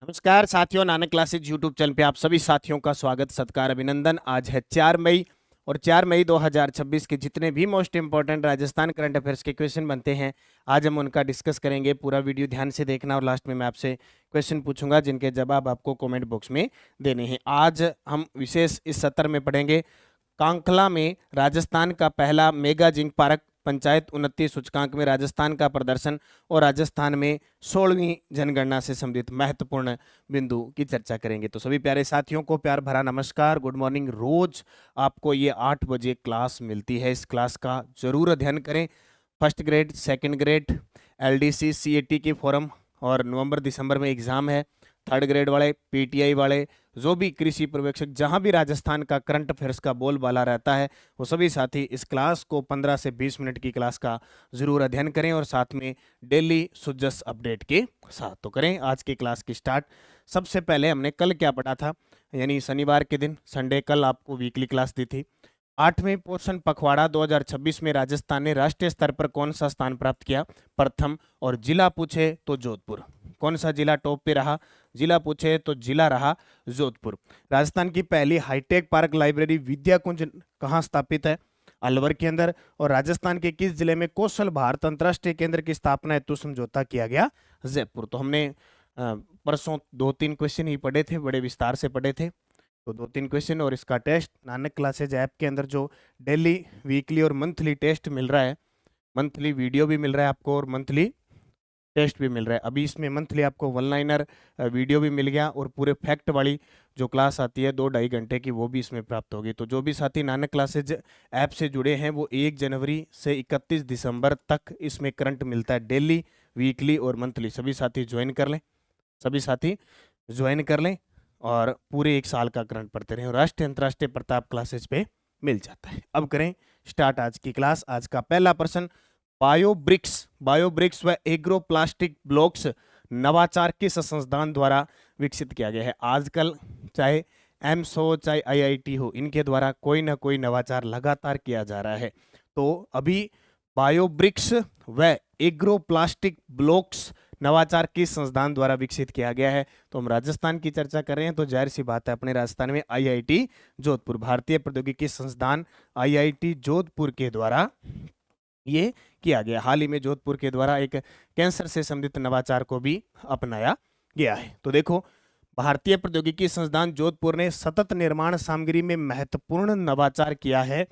नमस्कार साथियों, Nanak classes YouTube channel पे आप सभी साथियों का स्वागत, सत्कार, अभिनंदन। आज है 4 मई और 4 मई 2026 के जितने भी most important Rajasthan current affairs के क्वेश्चन बनते हैं, आज हम उनका डिस्कस करेंगे। पूरा वीडियो ध्यान से देखना और लास्ट में मैं आपसे क्वेश्चन पूछूंगा जिनके जवाब आपको कमेंट बॉक्स में देने हैं। आज हम विशेष इस सत्र में पढ़ेंगे कांकला में राजस्थान का पहला मेगा जिंक पार्क, पंचायत उन्नति सूचकांक में राजस्थान का प्रदर्शन और राजस्थान में 16वीं जनगणना से संबंधित महत्वपूर्ण बिंदु की चर्चा करेंगे। तो सभी प्यारे साथियों को प्यार भरा नमस्कार, गुड मॉर्निंग। रोज आपको ये 8 बजे क्लास मिलती है, इस क्लास का जरूर अध्ययन करें। First grade, second grade, LDC, CAT की फॉर्म और नवंबर दिसंबर में एग्जाम है। थर्ड ग्रेड वाले, पीटीआई वाले, जो भी कृषि पर्यवेक्षक, जहां भी राजस्थान का करंट अफेयर्स का बोलबाला रहता है, वो सभी साथी इस क्लास को 15 से 20 मिनट की क्लास का जरूर अध्ययन करें और साथ में डेली सुजस अपडेट के साथ। तो करें आज की क्लास की स्टार्ट। सबसे पहले हमने कल क्या पढ़ा था, यानी शनिवार के दिन, संडे, कल आपको वीकली क्लास दी थी। 8वें पोषण पखवाड़ा 2026 में राजस्थान ने राष्ट्रीय स्तर पर कौन सा स्थान प्राप्त किया? प्रथम। और जिला पूछे तो जोधपुर। कौन सा जिला टॉप पे रहा? जिला पूछे तो जिला रहा जोधपुर। राजस्थान की पहली हाईटेक पार्क लाइब्रेरी विद्या कुंज कहाँ स्थापित है? अलवर के अंदर। और राजस्थान के किस जिले में कौशल भारत अंतरराष्ट्रीय केंद्र की स्थापना हेतु समझौता किया गया? जयपुर। तो हमने परसों 2-3 क्वेश्चन ही पढ़े थे, बड़े विस्तार से पढ़े थे। तो 2-3 क्वेश्चन और इसका टेस्ट नानक क्लासेज ऐप के अंदर जो डेली, वीकली और मंथली टेस्ट मिल रहा है, मंथली वीडियो भी मिल रहा है आपको और मंथली टेस्ट भी मिल रहा है। अभी इसमें मंथली आपको वन लाइनर वीडियो भी मिल गया और पूरे फैक्ट वाली जो क्लास आती है 2-2.5 घंटे की, वो भी इसमें प्राप्त होगी। तो जो भी साथी नानक क्लासेज ऐप से जुड़े हैं वो 1 जनवरी से 31 दिसंबर तक इसमें करंट मिलता है, डेली, वीकली और मंथली। सभी साथी ज्वाइन कर लें, सभी साथी ज्वाइन कर लें और पूरे 1 साल का करंट पढ़ते रहें और राष्ट्रीय अंतर्राष्ट्रीय प्रताप क्लासेज पे मिल जाता है। अब करें स्टार्ट आज की क्लास। आज का पहला प्रश्न, बायोब्रिक्स व एग्रो प्लास्टिक ब्लॉक्स नवाचार किस संस्थान द्वारा विकसित किया गया है? आजकल चाहे एम्स हो चाहे आईआईटी हो, इनके द्वारा कोई ना कोई नवाचार लगातार किया जा रहा है। तो अभी बायोब्रिक्स व एग्रो प्लास्टिक ब्लॉक्स नवाचार किस संस्थान द्वारा विकसित किया गया है? तो हम राजस्थान की चर्चा कर रहे हैं, तो जाहिर सी बात है अपने राजस्थान में आईआईटी जोधपुर, भारतीय प्रौद्योगिकी संस्थान आईआईटी जोधपुर के द्वारा ये किया गया। हाल ही में जोधपुर के द्वारा एक कैंसर से संबंधित नवाचार को भी अपनाया गया है। तो देखो, भारतीय प्रौद्योगिकी संस्थान जोधपुर ने सतत निर्माण सामग्री में महत्वपूर्ण नवाचार किया है।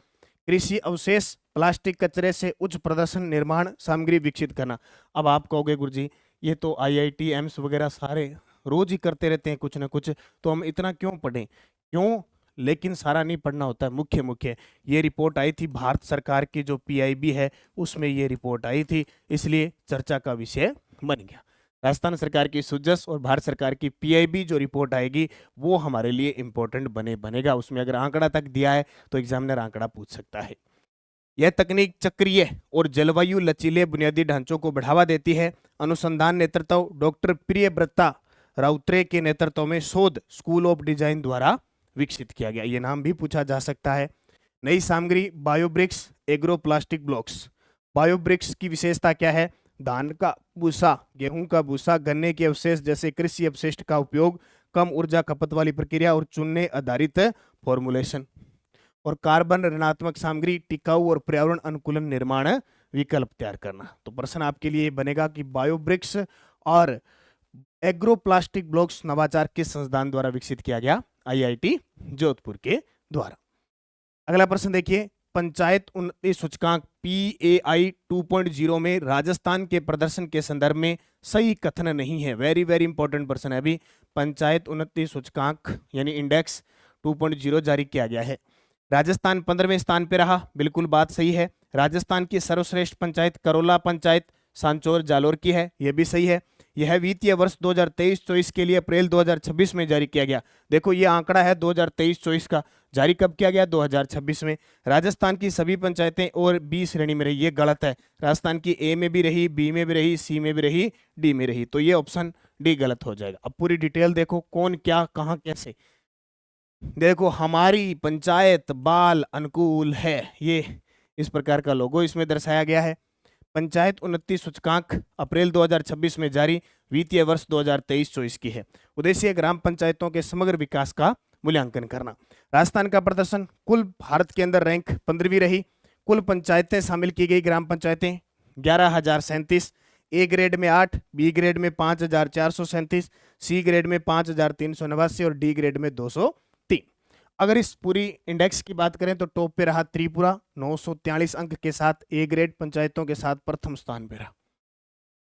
कृषि अवशेष, प्लास्टिक कचरे से उच्च प्रदर्शन निर्माण सामग्री विकसित करना। अब आप कहोगे गुरुजी ये तो आईआईटी, एम्स वगैरह सारे रोज ही करते रहते हैं कुछ ना कुछ, तो हम इतना क्यों पढ़ें? क्यों? लेकिन सारा नहीं पढ़ना होता है, मुख्य मुख्य। ये रिपोर्ट आई थी भारत सरकार की जो पीआईबी है, उसमें ये रिपोर्ट आई थी, इसलिए चर्चा का विषय बन गया। राजस्थान सरकार की सुजस और भारत सरकार की पीआईबी जो रिपोर्ट आएगी वो हमारे लिए इंपॉर्टेंट बनेगा। उसमें अगर आंकड़ा तक दिया है तो एग्जामिनर आंकड़ा पूछ सकता है। यह तकनीक चक्रीय और जलवायु लचीले बुनियादी ढांचों को बढ़ावा देती है। अनुसंधान नेतृत्व डॉक्टर प्रियव्रता राउतरे के नेतृत्व में शोध स्कूल ऑफ डिजाइन द्वारा विकसित किया गया। ये नाम भी पूछा जा सकता है। नई सामग्री बायोब्रिक्स एग्रो प्लास्टिक ब्लॉक्स। बायोब्रिक्स की विशेषता क्या है? धान का भूसा, गेहूं का भूसा, गन्ने के अवशेष जैसे कृषि अपशिष्ट का उपयोग, कम ऊर्जा खपत वाली प्रक्रिया और चुनने आधारित फॉर्मुलेशन। और कार्बन ऋणात्मक सामग्री, टिकाऊ और पर्यावरण अनुकूलन निर्माण विकल्प तैयार करना। तो प्रश्न आपके लिए बनेगा कि बायोब्रिक्स और एग्रो प्लास्टिक ब्लॉक्स नवाचार किस संस्थान द्वारा विकसित किया गया? आईआईटी जोधपुर के द्वारा। अगला प्रश्न देखिए, पंचायत उन्नति सूचकांक पीएआई 2.0 में राजस्थान के प्रदर्शन के संदर्भ में सही कथन नहीं है। वेरी वेरी इंपॉर्टेंट प्रश्न है। अभी पंचायत उन्नति सूचकांक यानी इंडेक्स 2.0 जारी किया गया है। राजस्थान 15वें स्थान पर रहा, बिल्कुल बात सही है। राजस्थान की सर्वश्रेष्ठ पंचायत करोला पंचायत सांचौर जालोर की है, यह भी सही है। यह वित्तीय वर्ष 2023-24 के लिए अप्रैल 2026 में जारी किया गया। देखो ये आंकड़ा है 2023-24 का, जारी कब किया गया? 2026 में। राजस्थान की सभी पंचायतें और बी श्रेणी में रही, ये गलत है। राजस्थान की ए में भी रही, बी में भी रही, सी में भी रही, डी में रही, तो ये ऑप्शन डी गलत हो जाएगा। अब पूरी डिटेल देखो, कौन क्या कहां कैसे। देखो, हमारी पंचायत बाल अनुकूल है, ये इस प्रकार का लोगो इसमें दर्शाया गया है। पंचायत उन्नति सूचकांक अप्रैल 2026 में जारी, वित्तीय वर्ष 2023-24 की है। उद्देश्य ग्राम पंचायतों के समग्र विकास का मूल्यांकन करना। राजस्थान का प्रदर्शन कुल भारत के अंदर रैंक 15वीं रही। कुल पंचायतें शामिल की गई ग्राम पंचायतें 11,037, ए ग्रेड में 8, बी ग्रेड में 5,437, सी ग्रेड में 5,389 और डी ग्रेड में 203। अगर इस पूरी इंडेक्स की बात करें तो टॉप पे रहा त्रिपुरा 943 अंक के साथ ए ग्रेड पंचायतों के साथ प्रथम स्थान पे रहा।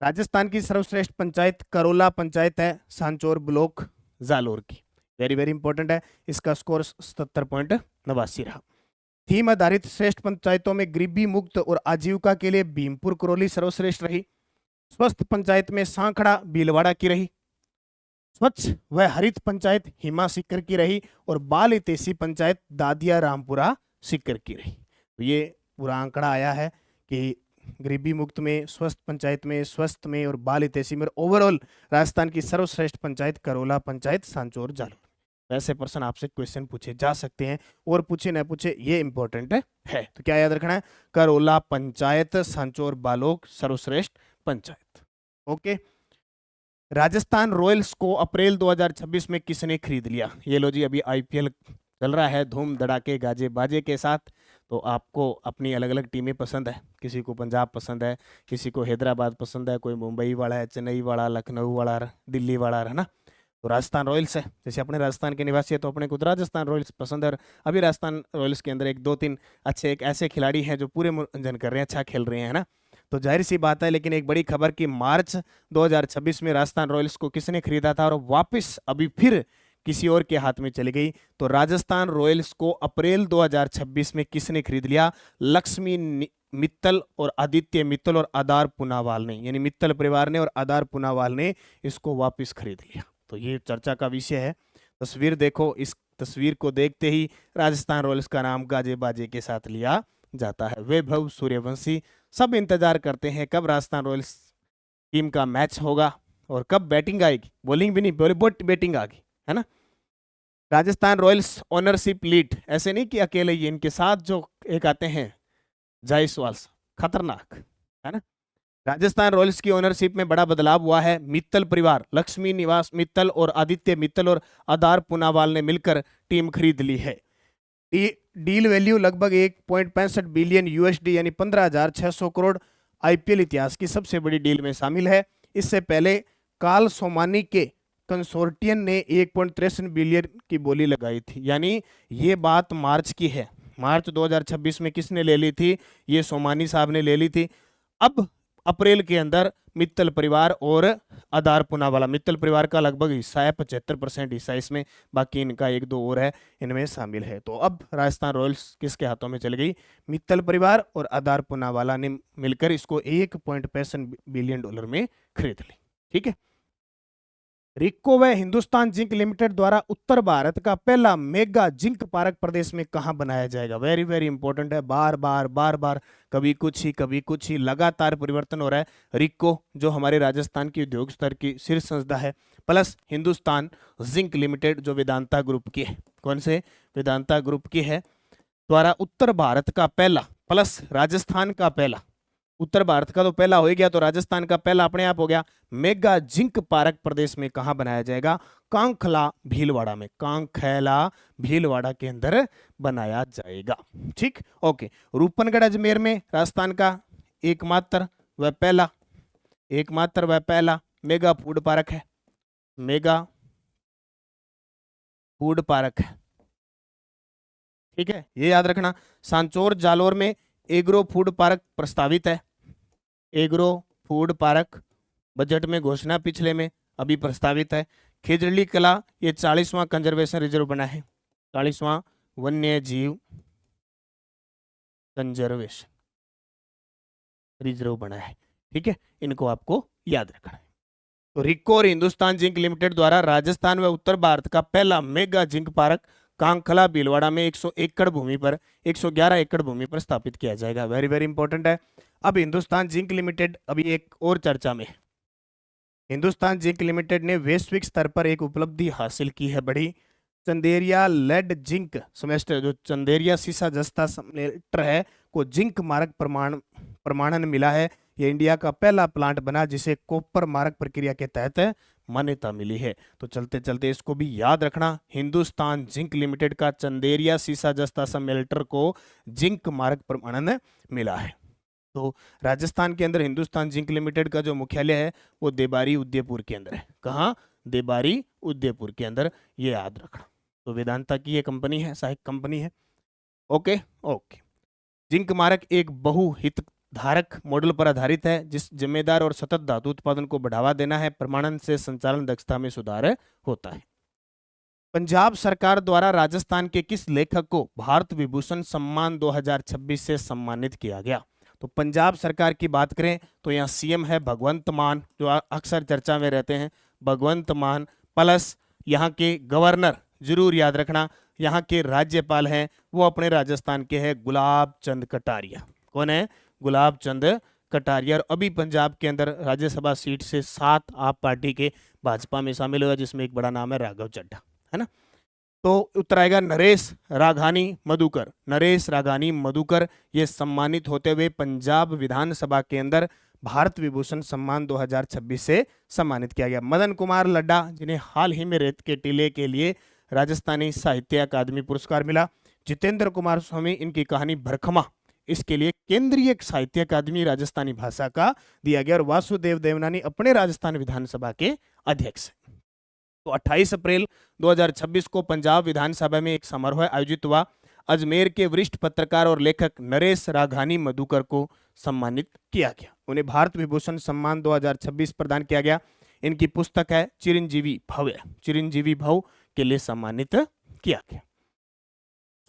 राजस्थान की सर्वश्रेष्ठ पंचायत करोला पंचायत है, सांचौर ब्लॉक जालोर की। वेरी वेरी इंपॉर्टेंट है, इसका स्कोर 77.89 रहा। थीम आधारित श्रेष्ठ पंचायतों में गरीबी मुक्त और आजीविका के लिए भीमपुर करौली सर्वश्रेष्ठ रही। स्वस्थ पंचायत में सांखड़ा भीलवाड़ा की रही। स्वच्छ व हरित पंचायत हिमा सीकर की रही और बाल हितैषी पंचायत दादिया रामपुरा सीकर की रही। तो ये पूरा आंकड़ा आया है कि गरीबी मुक्त में, स्वस्थ पंचायत में, स्वस्थ में और बाल हितैषी में ओवरऑल राजस्थान की सर्वश्रेष्ठ पंचायत करोला पंचायत सांचौर जालोर। वैसे पर्सन आपसे क्वेश्चन पूछे जा सकते हैं और पूछे न पूछे, ये इंपॉर्टेंट है। तो क्या याद रखना है? करोला पंचायत सांचौर बालोक सर्वश्रेष्ठ पंचायत। ओके। राजस्थान रॉयल्स को अप्रैल 2026 में किसने खरीद लिया? ये लो जी, अभी आईपीएल चल रहा है धूम धड़ाके गाजे बाजे के साथ। तो आपको अपनी अलग अलग टीमें पसंद है, किसी को पंजाब पसंद है, किसी को हैदराबाद पसंद है, कोई मुंबई वाला है, चेन्नई वाला, लखनऊ वाला, दिल्ली वाला, है ना। तो राजस्थान रॉयल्स है, जैसे अपने राजस्थान के निवासी है तो अपने को राजस्थान रॉयल्स पसंद है। और अभी राजस्थान रॉयल्स के अंदर एक दो तीन अच्छे एक ऐसे खिलाड़ी हैं जो पूरे मनोरंजन कर रहे हैं, अच्छा खेल रहे हैं, है ना। तो जाहिर सी बात है। लेकिन एक बड़ी खबर कि मार्च 2026 में राजस्थान रॉयल्स को किसने खरीदा था और वापस अभी फिर किसी और के हाथ में चली गई। तो राजस्थान रॉयल्स को अप्रैल 2026 में किसने खरीद लिया? लक्ष्मी मित्तल और आदित्य मित्तल और आधार पूनावाल ने, यानी मित्तल परिवार ने और आधार पूनावाल ने इसको वापस खरीद लिया। तो ये चर्चा का विषय है। तस्वीर देखो, इस तस्वीर को देखते ही राजस्थान रॉयल्स का नाम गाजे बाजे के साथ लिया जाता है। वैभव सूर्यवंशी। सब इंतजार करते हैं कब राजस्थान रॉयल्स टीम का मैच होगा और कब बैटिंग आएगी, बॉलिंग भी नहीं, बॉलीवुड बैटिंग आ गई, है ना। राजस्थान रॉयल्स ओनरशिप लीड, ऐसे नहीं कि अकेले ही, इनके साथ जो एक आते हैं जायसवाल, खतरनाक, है ना। राजस्थान रॉयल्स की ओनरशिप में बड़ा बदलाव हुआ है। मित्तल परिवार, लक्ष्मी निवास मित्तल और आदित्य मित्तल और आधार पूनावाल ने मिलकर टीम खरीद ली है। डील वैल्यू लगभग 1.65 बिलियन यूएसडी यानी 15,600 करोड़ आईपीएल इतिहास की सबसे बड़ी डील में शामिल है। इससे पहले कार्ल सोमानी के कंसोर्टियम ने 1.63 बिलियन की बोली लगाई थी, यानी ये बात मार्च की है। मार्च 2026 में किसने ले ली थी? ये सोमानी साहब ने ले ली थी। अब अप्रैल के अंदर मित्तल परिवार और आधार पूनावाला, मित्तल परिवार का लगभग हिस्सा है, 75% हिस्सा इसमें, बाकी इनका एक दो और है, इनमें शामिल है। तो अब राजस्थान रॉयल्स किसके हाथों में चली गई? मित्तल परिवार और आधार पूनावाला ने मिलकर इसको 1.65 बिलियन डॉलर में खरीद ली। ठीक है। रिक्को व हिंदुस्तान जिंक लिमिटेड द्वारा उत्तर भारत का पहला मेगा जिंक पार्क प्रदेश में कहां बनाया जाएगा? वेरी वेरी इंपॉर्टेंट है। बार बार कभी कुछ ही लगातार परिवर्तन हो रहा है। रिक्को जो हमारे राजस्थान की उद्योग स्तर की शीर्ष संस्था है, प्लस हिंदुस्तान जिंक लिमिटेड जो वेदांता ग्रुप की है, कौन से? वेदांता ग्रुप की है, द्वारा उत्तर भारत का पहला प्लस राजस्थान का पहला, उत्तर भारत का तो पहला हो गया तो राजस्थान का पहला अपने आप हो गया, मेगा जिंक पार्क प्रदेश में कहां बनाया जाएगा? कांखला भीलवाड़ा में, कांखला भीलवाड़ा के अंदर बनाया जाएगा। ठीक, ओके। रूपनगढ़ अजमेर में राजस्थान का एकमात्र व पहला मेगा फूड पार्क है, मेगा फूड पार्क है। ठीक है, ये याद रखना। सांचौर जालोर में एग्रो फूड पार्क प्रस्तावित है। एग्रो फूड पार्क बजट में घोषणा पिछले में, अभी प्रस्तावित है। खिजड़ी कला ये 40वां कंजर्वेशन रिजर्व बना है, 40वां वन्य जीव कंजर्वेशन रिजर्व बना है। ठीक है, इनको आपको याद रखना है। तो रिक्को और हिंदुस्तान जिंक लिमिटेड द्वारा राजस्थान व उत्तर भारत का पहला मेगा जिंक पार्क कांखला भीलवाड़ा में 111 एकड़ भूमि पर स्थापित किया जाएगा। वेरी वेरी इंपॉर्टेंट है। अब हिंदुस्तान जिंक लिमिटेड, अभी एक और चर्चा में, हिंदुस्तान जिंक लिमिटेड ने वैश्विक स्तर पर एक उपलब्धि हासिल की है बड़ी। चंदेरिया लेड जिंक सेमेस्टर, जो चंदेरिया सीसा जस्ता सेमेस्टर है को जिंक मार्क प्रमाणन मिला है। ये इंडिया का पहला प्लांट बना जिसे कॉपर मारक प्रक्रिया के तहत मान्यता मिली है। तो चलते चलते इसको भी याद रखना, हिंदुस्तान जिंक लिमिटेड का चंदेरिया सीसा जस्ता समेल्टर को जिंक मारक प्रमाणन मिला है। तो राजस्थान के अंदर हिंदुस्तान जिंक लिमिटेड का जो मुख्यालय है वो देबारी उदयपुर के अंदर है। कहाँ? देबारी उदयपुर के अंदर, ये याद रखना। तो वेदांता की ये कंपनी है, सहायक कंपनी है। Okay okay. जिंक मारक एक बहुहितधारक मॉडल पर आधारित है जिस जिम्मेदार और सतत धातु उत्पादन को बढ़ावा देना है। प्रमाणन से संचालन दक्षता में सुधार होता है। पंजाब सरकार द्वारा राजस्थान के किस लेखक को भारत विभूषण सम्मान 2026 से सम्मानित किया गया? तो पंजाब सरकार की बात करें तो यहाँ सीएम है भगवंत मान, जो अक्सर चर्चा में रहते हैं, भगवंत मान, प्लस यहाँ के गवर्नर, जरूर याद रखना, यहाँ के राज्यपाल हैं वो अपने राजस्थान के हैं गुलाब चंद कटारिया। कौन है? गुलाब चंद कटारिया। और अभी पंजाब के अंदर राज्यसभा सीट से 7 आप पार्टी के भाजपा में शामिल हुआ, जिसमें एक बड़ा नाम है राघव चड्ढा, है ना। तो उत्तर आएगा नरेश राघानी मधुकर। नरेश राघानी मधुकर ये सम्मानित होते हुए पंजाब विधानसभा के अंदर भारत विभूषण सम्मान 2026 से सम्मानित किया गया। मदन कुमार लड्डा, जिन्हें हाल ही में रेत के टीले के लिए राजस्थानी साहित्य अकादमी पुरस्कार मिला। जितेंद्र कुमार स्वामी, इनकी कहानी भरखमा, इसके लिए केंद्रीय साहित्य अकादमी राजस्थानी भाषा का दिया गया। और वासुदेव देवनानी अपने राजस्थान विधानसभा के अध्यक्ष हैं। तो 28 अप्रैल 2026 को पंजाब विधानसभा में एक समारोह आयोजित हुआ। अजमेर के वरिष्ठ पत्रकार और लेखक नरेश राघानी मधुकर को सम्मानित किया गया। उन्हें भारत विभूषण सम्मान 2026 प्रदान किया गया। इनकी पुस्तक है चिरंजीवी भव्य, चिरंजीवी भव के लिए सम्मानित किया गया।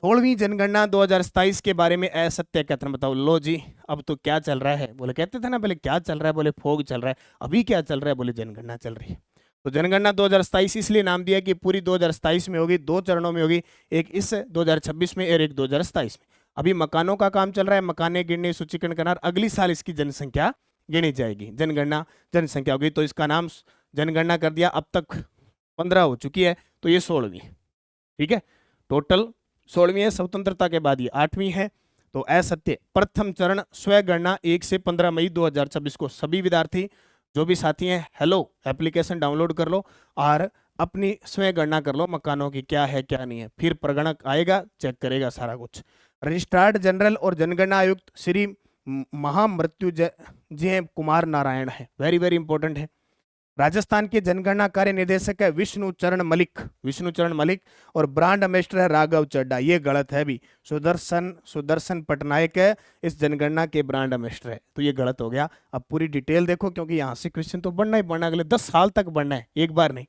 16वीं जनगणना 2027 के बारे में असत्य कथन बताओ। लो जी, अब तो क्या चल रहा है? बोले कहते थे ना पहले क्या चल रहा है, बोले फोग चल रहा है। अभी क्या चल रहा है? बोले जनगणना चल रही है। तो जनगणना 2027 इसलिए नाम दिया कि पूरी 2027 में होगी, 2 चरणों में होगी, एक इस 2026 में और एक 2027 में। अभी मकानों का काम चल रहा है, मकाने गिनने, सूचीकरण करना। अगली साल इसकी जनसंख्या गिनी जाएगी, जनगणना जनसंख्या होगी। तो इसका नाम जनगणना कर दिया। अब तक 15 हो चुकी है, तो ये 16वीं, ठीक है। टोटल 16वीं है, स्वतंत्रता के बाद ये 8वीं है। तो असत्य, प्रथम चरण स्वगणना 1 से 15 मई 2026 को सभी विद्यार्थी जो भी साथी हैं, हेलो एप्लीकेशन डाउनलोड कर लो और अपनी स्वयं गणना कर लो मकानों की क्या है क्या नहीं है। फिर प्रगणक आएगा, चेक करेगा सारा कुछ। रजिस्ट्रार्ड जनरल और जनगणना आयुक्त श्री महामृत्युंजय कुमार नारायण है, वेरी वेरी इंपॉर्टेंट है। राजस्थान के जनगणना कार्य निदेशक है विष्णु चरण मलिक और ब्रांड एम्बेसडर है राघव चड्ढा। ये गलत है भी, सुदर्शन पटनायक है इस जनगणना के ब्रांड एम्बेसडर है, तो ये गलत हो गया। अब पूरी डिटेल देखो, क्योंकि यहाँ से क्वेश्चन तो बढ़ना ही बढ़ना, अगले 10 साल तक बढ़ना है, एक बार नहीं।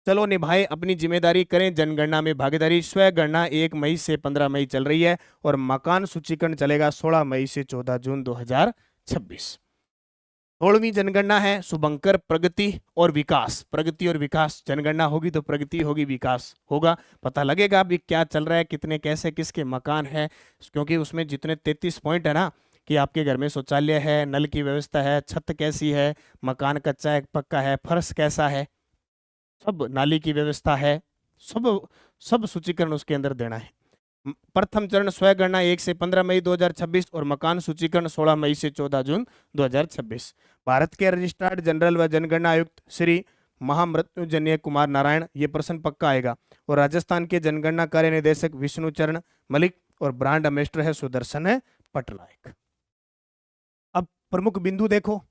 चलो निभाए अपनी जिम्मेदारी, करें जनगणना में भागीदारी। स्वगणना 1 मई से 15 मई चल रही है और मकान सूचीकरण चलेगा 16 मई से 14 जून 2026। 16वीं जनगणना है शुभंकर प्रगति और विकास। जनगणना होगी तो प्रगति होगी, विकास होगा। पता लगेगा अभी क्या चल रहा है, कितने कैसे किसके मकान है, क्योंकि उसमें जितने 33 पॉइंट है ना, कि आपके घर में शौचालय है, नल की व्यवस्था है, छत कैसी है, मकान कच्चा है पक्का है, फर्श कैसा है, सब नाली की व्यवस्था है, सब सूचीकरण उसके अंदर देना है। प्रथम चरण स्वगणना 1 से 15 मई 2026 और मकान सूचीकरण 16 मई से 14 जून 2026। भारत के रजिस्ट्रार्ड जनरल व जनगणना आयुक्त श्री महामृत्युंजय कुमार नारायण, ये प्रश्न पक्का आएगा। और राजस्थान के जनगणना कार्य निदेशक विष्णु चरण मलिक और ब्रांड एम्बेसडर है सुदर्शन पटनायक। अब प्रमुख बिंदु देखो,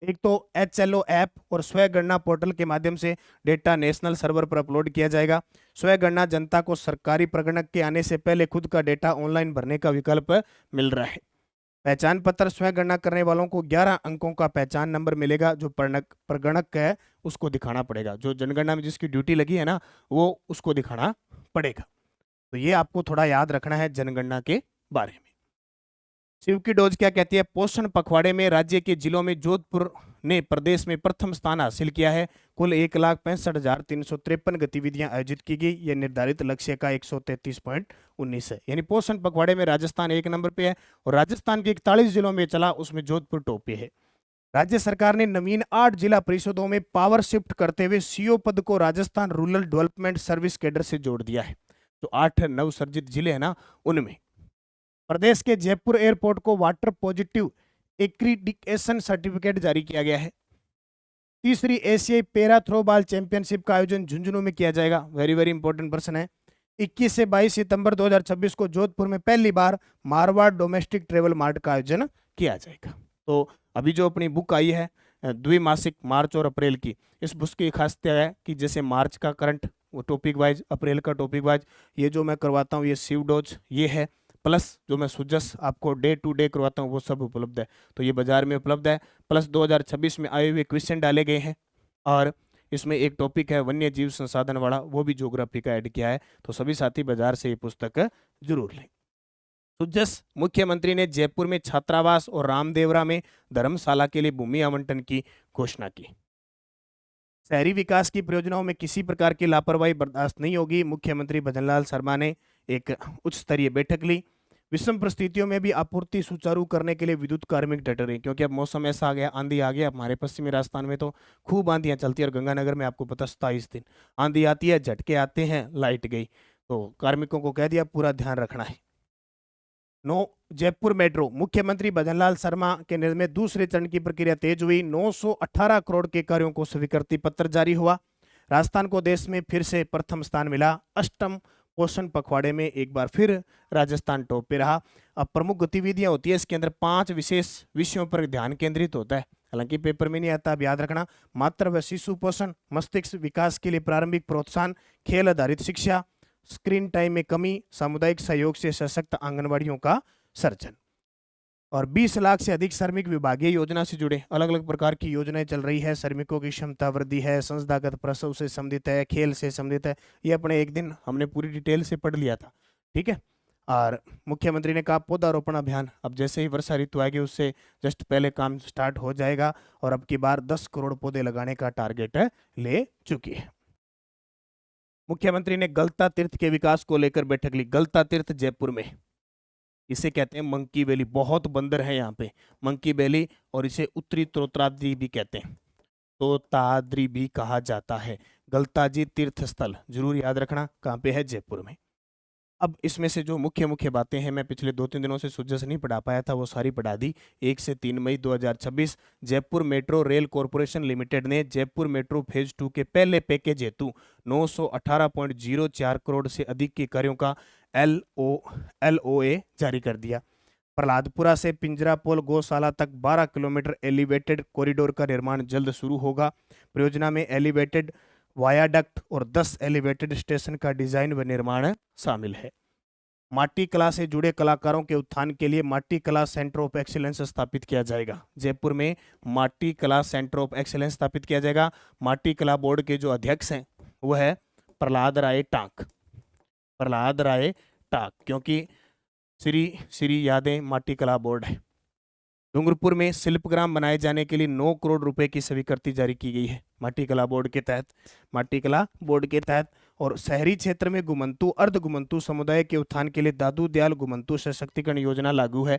एक तो HLO ऐप और स्वगणना पोर्टल के माध्यम से डेटा नेशनल सर्वर पर अपलोड किया जाएगा। स्वगणना जनता को सरकारी प्रगणक के आने से पहले खुद का डेटा ऑनलाइन भरने का विकल्प मिल रहा है। पहचान पत्र स्वगणना करने वालों को 11 अंकों का पहचान नंबर मिलेगा, जो प्रगणक है उसको दिखाना पड़ेगा। जो जनगणना में जिसकी ड्यूटी लगी है ना, वो उसको दिखाना पड़ेगा। तो ये आपको थोड़ा याद रखना है जनगणना के बारे में। शिव की डोज क्या कहती है? पोषण पखवाड़े में राज्य के जिलों में जोधपुर ने प्रदेश में प्रथम स्थान हासिल किया है। कुल 1,65,353 गतिविधियां आयोजित की गई। यह निर्धारित लक्ष्य का 133.19 है। यानी पोषण पखवाड़े में राजस्थान 1 नंबर पे है और राजस्थान के 41 जिलों में चला, उसमें जोधपुर टॉप पे है। राज्य सरकार ने नवीन 8 जिला परिषदों में पावर शिफ्ट करते हुए CO पद को Rajasthan rural development service cadre से जोड़ दिया है। तो 8 नवसर्जित जिले हैं ना, उनमें प्रदेश के जयपुर एयरपोर्ट को वाटर पॉजिटिव एक्रीडिटेशन सर्टिफिकेट जारी किया गया है। तीसरी, एशियाई पैरा थ्रोबॉल चैंपियनशिप का आयोजन झुंझुनू में किया जाएगा। वेरी वेरी इंपॉर्टेंट प्रश्न है। 21 से 22 सितंबर 2026 को जोधपुर में पहली बार मारवाड़ डोमेस्टिक ट्रेवल मार्ट का आयोजन किया जाएगा। तो अभी जो अपनी बुक आई है द्विमासिक मार्च और अप्रैल की, इस बुक की खासियत है कि जैसे मार्च का करंट वो टॉपिक वाइज, अप्रैल का टॉपिक वाइज, ये जो मैं करवाता हूँ ये सीवडोज ये है, प्लस जो मैं सुजस आपको डे टू डे करवाता हूँ वो सब उपलब्ध है। तो ये बाजार में उपलब्ध है। प्लस 2026 में आए हुए क्वेश्चन डाले गए हैं और इसमें एक टॉपिक है वन्य जीव संसाधन वाला, वो भी ज्योग्राफी का ऐड किया है। तो सभी साथी बाजार से ये पुस्तक जरूर लें। सुजस मुख्यमंत्री ने जयपुर में छात्रावास और रामदेवरा में धर्मशाला के लिए भूमि आवंटन की घोषणा की। शहरी विकास की परियोजनाओं में किसी प्रकार की लापरवाही बर्दाश्त नहीं होगी। मुख्यमंत्री भजनलाल शर्मा ने एक उच्च स्तरीय बैठक ली। विषम परिस्थितियों में भी आपूर्ति सुचारू करने के लिए विद्युत कार्मिक डटे रहे, क्योंकि अब मौसम ऐसा आ गया, आंधी आ गया। हमारे पश्चिमी राजस्थान में तो खूब आंधियां चलती है और गंगानगर में आपको पता 27 दिन आंधी आती है, झटके आते हैं, लाइट गई। तो कार्मिकों को कह दिया पूरा ध्यान रखना है। जयपुर मेट्रो, मुख्यमंत्री भजनलाल शर्मा के निर्णय में दूसरे चरण की प्रक्रिया तेज हुई। 918 करोड़ के कार्यों को स्वीकृति पत्र जारी हुआ। राजस्थान को देश में फिर से प्रथम स्थान मिला। अष्टम पोषण पखवाड़े में एक बार फिर राजस्थान टॉप पे रहा। अब प्रमुख गतिविधियां होती है इसके अंदर 5 विशेष विषयों पर ध्यान केंद्रित होता है, हालांकि पेपर में नहीं आता, अब याद रखना। मातृ व शिशु पोषण, मस्तिष्क विकास के लिए प्रारंभिक प्रोत्साहन, खेल आधारित शिक्षा, स्क्रीन टाइम में कमी, सामुदायिक सहयोग से सशक्त आंगनबाड़ियों का सर्जन। और 20 लाख से अधिक श्रमिक विभागीय योजना से जुड़े अलग अलग प्रकार की योजनाएं चल रही है। श्रमिकों की क्षमता वृद्धि है, संस्थागत प्रसव से संबंधित है, खेल से संबंधित है। ये अपने एक दिन हमने पूरी डिटेल से पढ़ लिया था, ठीक है। और मुख्यमंत्री ने कहा पौधारोपण अभियान अब जैसे ही वर्षा ऋतु आएगी उससे जस्ट पहले काम स्टार्ट हो जाएगा और अब की बार 10 करोड़ पौधे लगाने का टारगेट ले चुकी है। मुख्यमंत्री ने गलता तीर्थ के विकास को लेकर बैठक ली। गलता तीर्थ जयपुर में, इसे कहते हैं मंकी वैली, बहुत बंदर है यहाँ पे, मंकी वैली, और इसे उत्तरी तोताद्री भी कहते हैं, तोताद्री भी कहा जाता है। गलताजी तीर्थ स्थल जरूर याद रखना कहाँ पे है, जयपुर में। अब इसमें से जो मुख्य मुख्य बातें हैं, मैं पिछले 2-3 दिनों से सुजस नहीं पढ़ा पाया था, वो सारी पढ़ा दी। 1 से 3 मई 2026 Jaipur metro rail corporation limited ने जयपुर मेट्रो फेज 2 के पहले पैकेज हेतु 918.04 करोड़ से अधिक के कार्यों का LOA जारी कर दिया। प्रहलादपुरा से पिंजरापोल गौशाला तक 12 किलोमीटर एलिवेटेड कॉरिडोर का निर्माण जल्द शुरू होगा। परियोजना में एलिवेटेड वायाडक्ट और 10 एलिवेटेड स्टेशन का डिजाइन व निर्माण शामिल है। माटी कला से जुड़े कलाकारों के उत्थान के लिए माटी कला सेंटर ऑफ एक्सीलेंस स्थापित किया जाएगा। जयपुर में माटी कला सेंटर ऑफ एक्सीलेंस स्थापित किया जाएगा। माटी कला बोर्ड के जो अध्यक्ष हैं वो है प्रहलाद राय टांक, प्रहलाद राय टांक, क्योंकि श्री यादें माटी कला बोर्ड है। डूंगरपुर में शिल्पग्राम बनाए जाने के लिए 9 करोड़ रुपए की स्वीकृति जारी की गई है माटी कला बोर्ड के तहत, माटी कला बोर्ड के तहत। और शहरी क्षेत्र में गुमंतु अर्ध गुमंतु समुदाय के उत्थान के लिए दादू दयाल गुमंतु सशक्तिकरण योजना लागू है।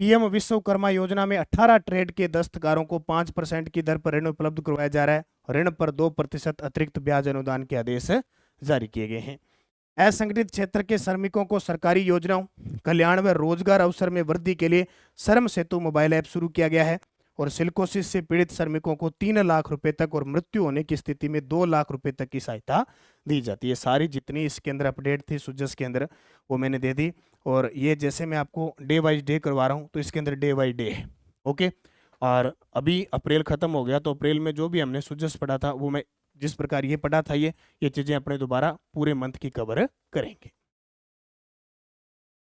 पीएम विश्वकर्मा योजना में 18 ट्रेड के दस्तकारों को 5% की दर पर ऋण उपलब्ध करवाया जा रहा है। ऋण पर 2% अतिरिक्त ब्याज अनुदान के आदेश जारी किए गए हैं। असंगठित क्षेत्र के श्रमिकों को सरकारी योजनाओं, कल्याण व रोजगार अवसर में वृद्धि के लिए श्रम सेतु मोबाइल ऐप शुरू किया गया है। और सिलिकोसिस से पीड़ित श्रमिकों को 3 लाख रुपए तक और मृत्यु होने की स्थिति में 2 लाख रुपए तक की सहायता दी जाती है। सारी जितनी इसके अंदर अपडेट थी सुजस के अंदर वो मैंने दे दी। और ये जैसे मैं आपको डे वाइज डे करवा रहा हूँ तो इसके अंदर डे वाइज डे है, ओके। और अभी अप्रैल खत्म हो गया तो अप्रैल में जो भी हमने सुजस पढ़ा था वो मैं जिस प्रकार ये पढ़ा था ये चीजें अपने दोबारा पूरे मंथ की कवर करेंगे।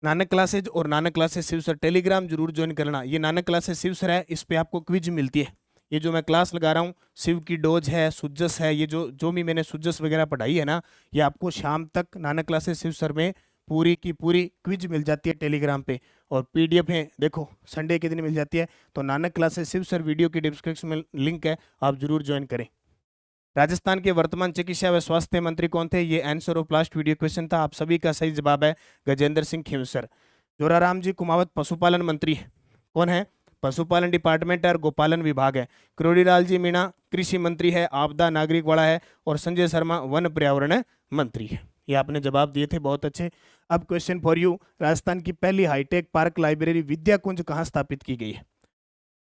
नानक क्लासेज और Nanak classes Shiv sir Telegram जरूर ज्वाइन करना। ये नानक क्लासेज शिव सर है, इस पे आपको क्विज मिलती है। ये जो मैं क्लास लगा रहा हूँ शिव की डोज है, सुजस है, ये जो भी मैंने सुजस वगैरह पढ़ाई है ना, ये आपको शाम तक नानक क्लासेज शिव सर में पूरी की पूरी क्विज मिल जाती है टेलीग्राम पे। और PDF है, देखो संडे के दिन मिल जाती है। तो Nanak classes Shiv sir video की डिस्क्रिप्शन में लिंक है, आप जरूर ज्वाइन करें। राजस्थान के वर्तमान चिकित्सा व स्वास्थ्य मंत्री कौन थे? ये answer of last video question था, आप सभी का सही जवाब है गजेंद्र सिंह खींवसर। जोराराम जी कुमावत पशुपालन मंत्री है, कौन है? पशुपालन डिपार्टमेंट और गोपालन विभाग है। करोड़ीलाल जी मीणा कृषि मंत्री है, आपदा नागरिक वाला है। और संजय शर्मा वन पर्यावरण मंत्री है। ये आपने जवाब दिए थे, बहुत अच्छे। अब क्वेश्चन फॉर यू, राजस्थान की पहली हाईटेक पार्क लाइब्रेरी विद्या कुंज कहाँ स्थापित की गई है?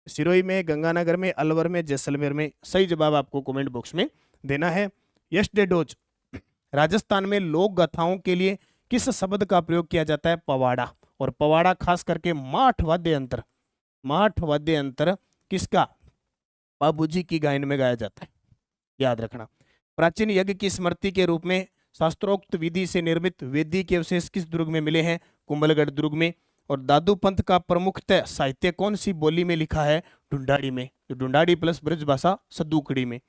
सिरोही में, गंगानगर में, अलवर में, जैसलमेर में। सही जवाब आपको कमेंट बॉक्स में देना है। यस्टे डोज, राजस्थान में लोक गाथाओं के लिए किस शब्द का प्रयोग किया जाता है? पवाड़ा। और पवाड़ा खास करके माठ वाद्य यंत्र, माठ वाद्य यंत्र किसका? बाबूजी की गायन में गाया जाता है, याद रखना। प्राचीन यज्ञ की स्मृति के रूप में शास्त्रोक्त विधि से निर्मित वेदी के अवशेष किस दुर्ग में मिले हैं? कुंभलगढ़ दुर्ग में। और दादू पंथ का प्रमुखतः साहित्य कौन सी बोली में लिखा है? ढूंढाड़ी में। तो ढूंढाड़ी प्लस ब्रजभाषा सद्दूकड़ी में।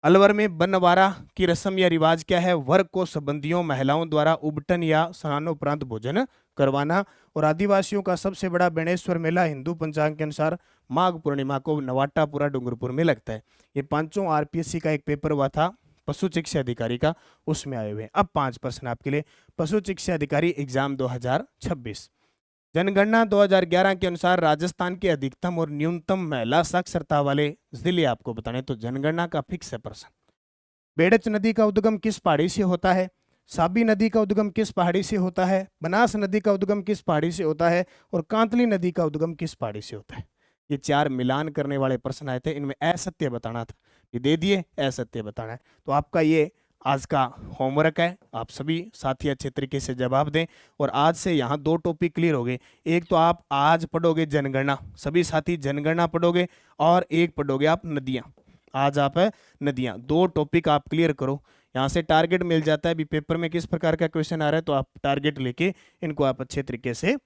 अलवर में बनवारा की रस्म या रिवाज क्या है? वर को संबंधियों महिलाओं द्वारा उबटन या स्नानोपरांत भोजन करवाना। और आदिवासियों का सबसे बड़ा बेणेश्वर मेला हिंदू पंचांग के अनुसार माघ पूर्णिमा को नवाटापुरा डूंगरपुर में लगता है। ये पांचों आरपीएससी का एक पेपर हुआ था पशु चिकित्सा अधिकारी का, उसमें आए हुए हैं। अब 5 प्रश्न आपके लिए। पशु चिकित्सा अधिकारी एग्जाम 2026। जनगणना 2011 के अनुसार राजस्थान के अधिकतम और न्यूनतम महिला साक्षरता वाले जिले आपको बताने, तो जनगणना का फिक्स है प्रश्न। बेड़च नदी का उद्गम किस पहाड़ी से होता है? साबी नदी का उद्गम किस पहाड़ी से होता है? बनास नदी का उद्गम किस पहाड़ी से होता है? और कांतली नदी का उद्गम किस पहाड़ी से होता है? ये 4 मिलान करने वाले प्रश्न आए थे, इनमें असत्य बताना था, ये दे दिए, असत्य बताना है। तो आपका ये आज का होमवर्क है, आप सभी साथी अच्छे तरीके से जवाब दें। और आज से यहाँ 2 टॉपिक क्लियर हो गए। एक तो आप आज पढ़ोगे जनगणना, सभी साथी जनगणना पढ़ोगे, और एक पढ़ोगे आप नदियाँ। आज आप है नदियाँ, 2 टॉपिक आप क्लियर करो। यहाँ से टारगेट मिल जाता है भी पेपर में किस प्रकार का क्वेश्चन आ रहा है, तो आप टारगेट लेके इनको आप अच्छे तरीके से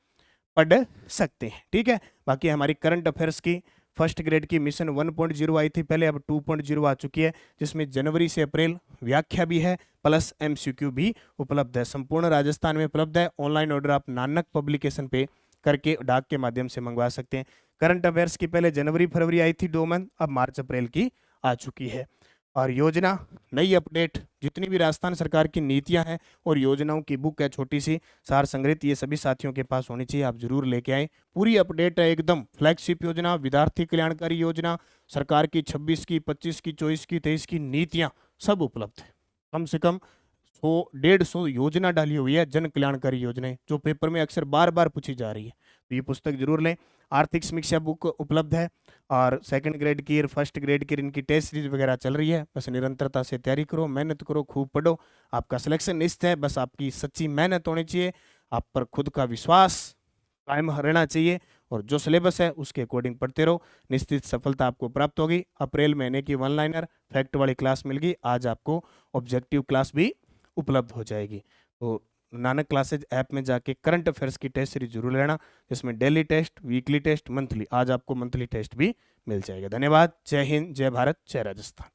पढ़ सकते हैं, ठीक है। बाकी हमारी करंट अफेयर्स की फर्स्ट ग्रेड की मिशन 1.0 आई थी पहले, अब 2.0 आ चुकी है, जिसमें जनवरी से अप्रैल व्याख्या भी है प्लस एमसीक्यू भी उपलब्ध है। संपूर्ण राजस्थान में उपलब्ध है। ऑनलाइन ऑर्डर आप नानक पब्लिकेशन पे करके डाक के माध्यम से मंगवा सकते हैं। करंट अफेयर्स की पहले जनवरी फरवरी आई थी 2 मंथ, अब मार्च अप्रैल की आ चुकी है। और योजना नई अपडेट, जितनी भी राजस्थान सरकार की नीतियां हैं और योजनाओं की बुक है छोटी सी सार संग्रहित, ये सभी साथियों के पास होनी चाहिए, आप जरूर लेके आए। पूरी अपडेट है एकदम। फ्लैगशिप योजना, विद्यार्थी कल्याणकारी योजना, सरकार की 26 की, 25 की, 24 की, 23 की नीतियां सब उपलब्ध है। कम से कम 100-150 योजना डाली हुई है, जन कल्याणकारी योजनाएं, जो पेपर में अक्सर बार बार पूछी जा रही है। तो ये पुस्तक जरूर लें। आर्थिक समीक्षा बुक उपलब्ध है, और सेकंड ग्रेड की और फर्स्ट ग्रेड की इनकी टेस्ट सीरीज वगैरह चल रही है। बस निरंतरता से तैयारी करो, मेहनत करो, खूब पढ़ो, आपका सिलेक्शन निश्चित है। बस आपकी सच्ची मेहनत होनी चाहिए, आप पर खुद का विश्वास कायम रहना चाहिए, और जो सिलेबस है उसके अकॉर्डिंग पढ़ते रहो, निश्चित सफलता आपको प्राप्त होगी। अप्रैल महीने की 1 लाइनर फैक्ट वाली क्लास मिल गई, आज आपको ऑब्जेक्टिव क्लास भी उपलब्ध हो जाएगी। तो नानक क्लासेज ऐप में जाके करंट अफेयर्स की टेस्ट सीरीज जरूर लेना, जिसमें daily test, weekly test, monthly, आज आपको मंथली टेस्ट भी मिल जाएगा। धन्यवाद। जय हिंद, जय भारत, जय राजस्थान।